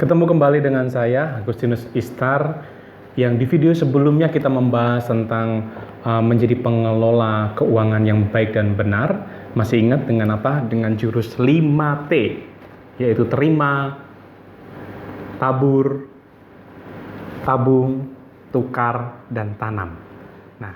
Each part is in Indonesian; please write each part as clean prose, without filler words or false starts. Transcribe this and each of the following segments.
Ketemu kembali dengan saya, Agustinus Istar, yang di video sebelumnya kita membahas tentang menjadi pengelola keuangan yang baik dan benar. Masih ingat dengan apa? Dengan jurus 5T, yaitu terima, tabur, tabung, tukar, dan tanam. Nah,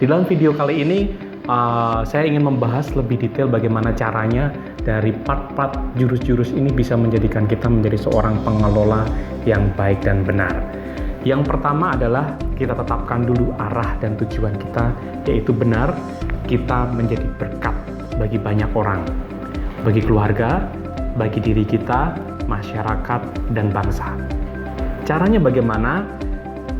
di dalam video kali ini saya ingin membahas lebih detail bagaimana caranya dari part-part jurus-jurus ini bisa menjadikan kita menjadi seorang pengelola yang baik dan benar. Yang pertama adalah kita tetapkan dulu arah dan tujuan kita, yaitu benar kita menjadi berkat bagi banyak orang, bagi keluarga, bagi diri kita, masyarakat, dan bangsa. Caranya bagaimana?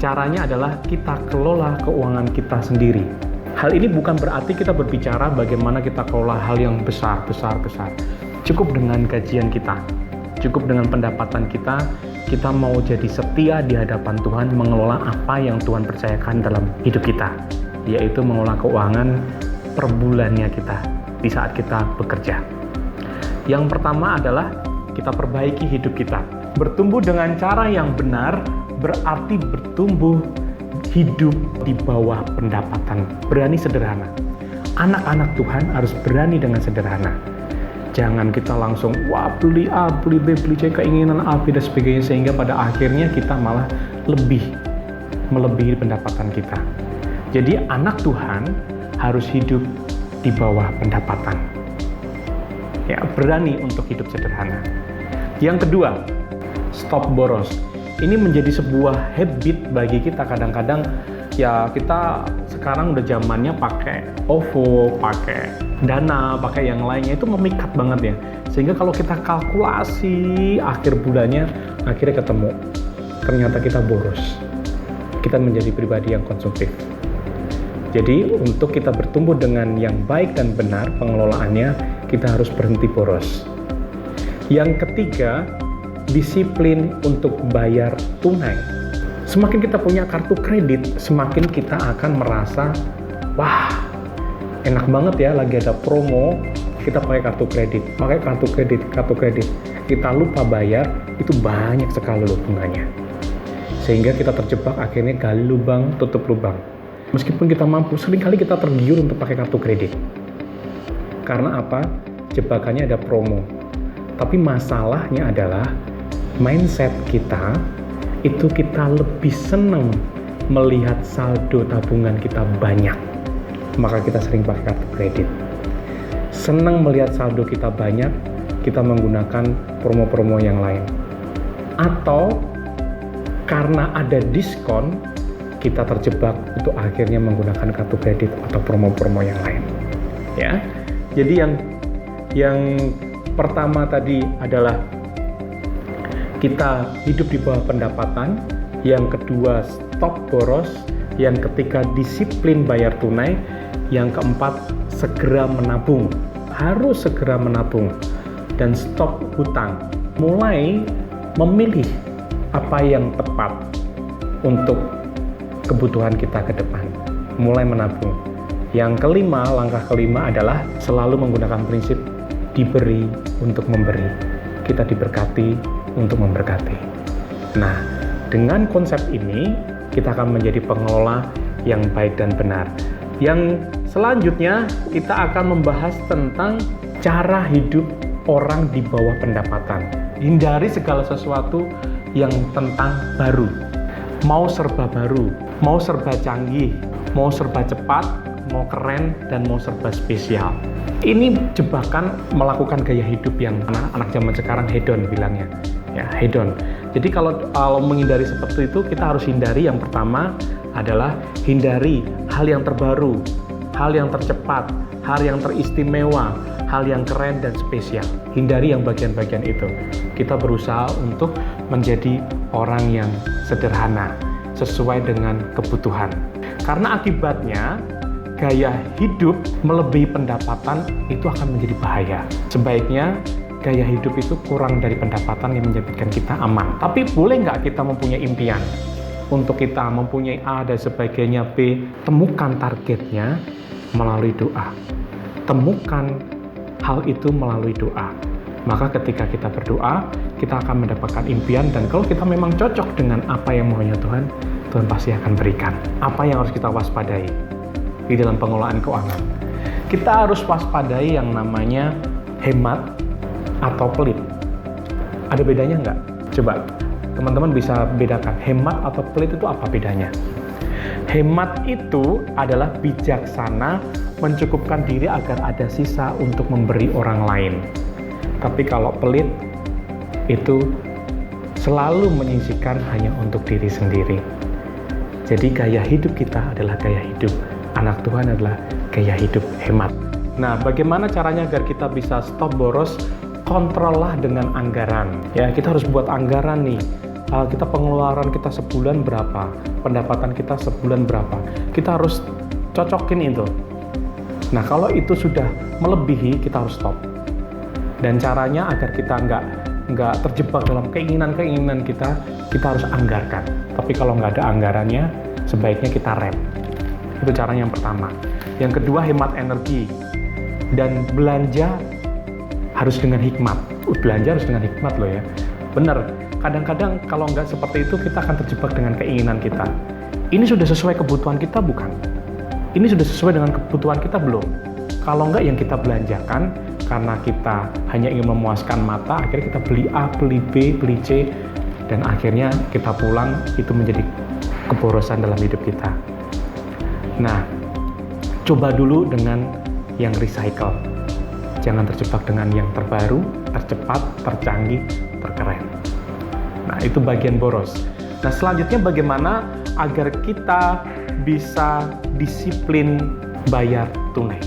Caranya adalah kita kelola keuangan kita sendiri. Hal ini bukan berarti kita berbicara bagaimana kita kelola hal yang besar. Cukup dengan gajian kita, cukup dengan pendapatan kita mau jadi setia di hadapan Tuhan mengelola apa yang Tuhan percayakan dalam hidup kita, yaitu mengelola keuangan per bulannya kita di saat kita bekerja. Yang pertama adalah kita perbaiki hidup kita. Bertumbuh dengan cara yang benar berarti bertumbuh hidup di bawah pendapatan, berani sederhana. Anak-anak Tuhan harus berani dengan sederhana. Jangan kita langsung beli A, beli B, beli C, keinginan A, B, dan sebagainya, sehingga pada akhirnya kita malah melebihi pendapatan kita. Jadi anak Tuhan harus hidup di bawah pendapatan. Ya, berani untuk hidup sederhana. Yang kedua, stop boros. Ini menjadi sebuah habit bagi kita. Kadang-kadang ya kita sekarang udah zamannya pakai OVO, pakai Dana, pakai yang lainnya, itu memikat banget ya. Sehingga kalau kita kalkulasi akhir bulannya, akhirnya ketemu ternyata kita boros. Kita menjadi pribadi yang konsumtif. Jadi untuk kita bertumbuh dengan yang baik dan benar pengelolaannya, kita harus berhenti boros. Yang ketiga, disiplin untuk bayar tunai. Semakin kita punya kartu kredit, semakin kita akan merasa, wah, enak banget ya, lagi ada promo, kita pakai kartu kredit. Makanya kartu kredit. Kita lupa bayar, itu banyak sekali loh bunganya. Sehingga kita terjebak, akhirnya gali lubang, tutup lubang. Meskipun kita mampu, seringkali kita tergiur untuk pakai kartu kredit. Karena apa? Jebakannya ada promo. Tapi masalahnya adalah mindset kita itu kita lebih senang melihat saldo tabungan kita banyak, maka kita sering pakai kartu kredit. Senang melihat saldo kita banyak, kita menggunakan promo-promo yang lain. Atau karena ada diskon, kita terjebak untuk akhirnya menggunakan kartu kredit atau promo-promo yang lain. Ya, jadi yang pertama tadi adalah kita hidup di bawah pendapatan, yang kedua stop boros, yang ketiga disiplin bayar tunai, yang keempat segera menabung, harus segera menabung, dan stop hutang. Mulai memilih apa yang tepat untuk kebutuhan kita ke depan, mulai menabung. Yang kelima, langkah kelima adalah selalu menggunakan prinsip diberi untuk memberi. Kita diberkati untuk memberkati. Nah, dengan konsep ini kita akan menjadi pengelola yang baik dan benar. Yang selanjutnya kita akan membahas tentang cara hidup orang di bawah pendapatan. Hindari segala sesuatu yang tentang baru. Mau serba baru, mau serba canggih, mau serba cepat, mau keren, dan mau serba spesial. Ini jebakan melakukan gaya hidup yang anak zaman sekarang hedon bilangnya. Ya, hedon. Jadi kalau menghindari seperti itu, kita harus hindari. Yang pertama adalah hindari hal yang terbaru, hal yang tercepat, hal yang teristimewa, hal yang keren dan spesial. Hindari yang bagian-bagian itu. Kita berusaha untuk menjadi orang yang sederhana, sesuai dengan kebutuhan. Karena akibatnya gaya hidup melebihi pendapatan itu akan menjadi bahaya. Sebaiknya gaya hidup itu kurang dari pendapatan yang menjadikan kita aman. Tapi boleh nggak kita mempunyai impian? Untuk kita mempunyai A dan sebagainya B, temukan targetnya melalui doa. Temukan hal itu melalui doa. Maka ketika kita berdoa, kita akan mendapatkan impian, dan kalau kita memang cocok dengan apa yang maunya Tuhan, Tuhan pasti akan berikan. Apa yang harus kita waspadai di dalam pengelolaan keuangan? Kita harus waspadai yang namanya hemat atau pelit. Ada bedanya nggak? Coba teman-teman bisa bedakan hemat atau pelit itu apa bedanya? Hemat itu adalah bijaksana, mencukupkan diri agar ada sisa untuk memberi orang lain. Tapi kalau pelit itu selalu menyisihkan hanya untuk diri sendiri. Jadi gaya hidup kita adalah gaya hidup anak Tuhan, adalah gaya hidup hemat. Nah, bagaimana caranya agar kita bisa stop boros? Kontrollah dengan anggaran. Ya, kita harus buat anggaran nih. Kita pengeluaran kita sebulan berapa, pendapatan kita sebulan berapa. Kita harus cocokin itu. Nah, kalau itu sudah melebihi, kita harus stop. Dan caranya agar kita nggak terjebak dalam keinginan-keinginan kita harus anggarkan. Tapi kalau nggak ada anggarannya, sebaiknya kita rem. Itu caranya yang pertama. Yang kedua, hemat energi. Dan belanja harus dengan hikmat. Belanja harus dengan hikmat loh ya. Bener, kadang-kadang kalau nggak seperti itu, kita akan terjebak dengan keinginan kita. Ini sudah sesuai kebutuhan kita bukan? Ini sudah sesuai dengan kebutuhan kita belum? Kalau nggak, yang kita belanjakan karena kita hanya ingin memuaskan mata, akhirnya kita beli A, beli B, beli C, dan akhirnya kita pulang, itu menjadi keborosan dalam hidup kita. Nah, coba dulu dengan yang recycle. Jangan terjebak dengan yang terbaru, tercepat, tercanggih, terkeren. Nah, itu bagian boros. Nah, selanjutnya bagaimana agar kita bisa disiplin bayar tunai?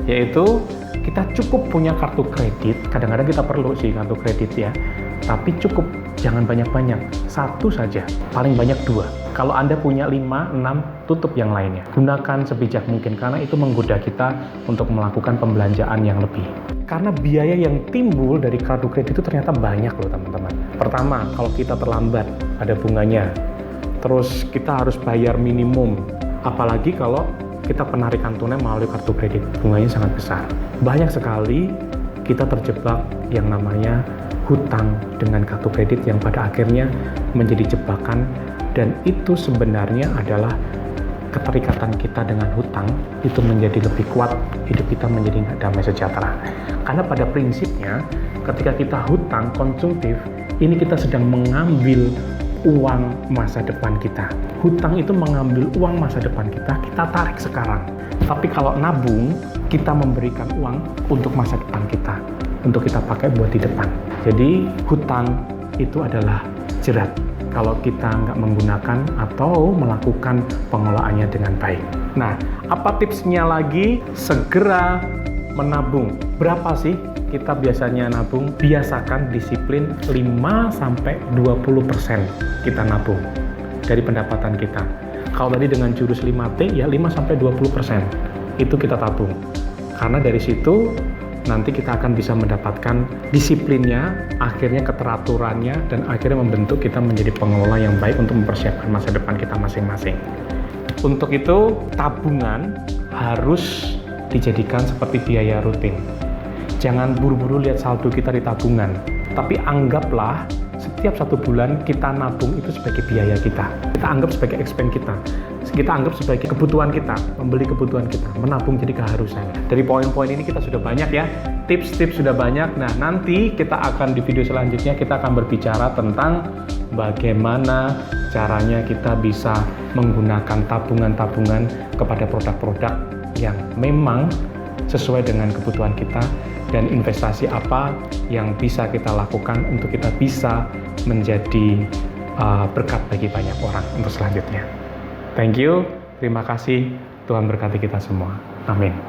Yaitu kita cukup punya kartu kredit. Kadang-kadang kita perlu sih kartu kredit ya, tapi cukup, jangan banyak-banyak, satu saja, paling banyak 2. Kalau Anda punya 5, 6, tutup yang lainnya. Gunakan sebijak mungkin, karena itu menggoda kita untuk melakukan pembelanjaan yang lebih. Karena biaya yang timbul dari kartu kredit itu ternyata banyak loh teman-teman. Pertama, kalau kita terlambat, ada bunganya. Terus kita harus bayar minimum, apalagi kalau kita penarikan tunai melalui kartu kredit, bunganya sangat besar. Banyak sekali kita terjebak yang namanya hutang dengan kartu kredit yang pada akhirnya menjadi jebakan, dan itu sebenarnya adalah keterikatan kita dengan hutang itu menjadi lebih kuat, hidup kita menjadi nggak damai sejahtera. Karena pada prinsipnya ketika kita hutang konsumtif, ini kita sedang mengambil uang masa depan kita. Hutang itu mengambil uang masa depan kita tarik sekarang. Tapi kalau nabung, kita memberikan uang untuk masa depan kita, untuk kita pakai buat di depan. Jadi hutang itu adalah jerat kalau kita nggak menggunakan atau melakukan pengelolaannya dengan baik. Nah, apa tipsnya lagi? Segera menabung. Berapa sih kita biasanya nabung? Biasakan disiplin 5-20% kita nabung dari pendapatan kita. Kalau tadi dengan jurus 5T, ya 5-20% itu kita tabung. Karena dari situ nanti kita akan bisa mendapatkan disiplinnya, akhirnya keteraturannya, dan akhirnya membentuk kita menjadi pengelola yang baik untuk mempersiapkan masa depan kita masing-masing. Untuk itu, tabungan harus dijadikan seperti biaya rutin. Jangan buru-buru lihat saldo kita di tabungan, tapi anggaplah setiap 1 bulan kita nabung itu sebagai biaya kita. Kita anggap sebagai expense kita. Kita anggap sebagai kebutuhan kita, membeli kebutuhan kita, menabung jadi keharusan. Dari poin-poin ini kita sudah banyak ya, tips-tips sudah banyak. Nah, nanti kita akan di video selanjutnya kita akan berbicara tentang bagaimana caranya kita bisa menggunakan tabungan-tabungan kepada produk-produk yang memang sesuai dengan kebutuhan kita, dan investasi apa yang bisa kita lakukan untuk kita bisa menjadi berkat bagi banyak orang untuk selanjutnya. Thank you, terima kasih, Tuhan berkati kita semua. Amin.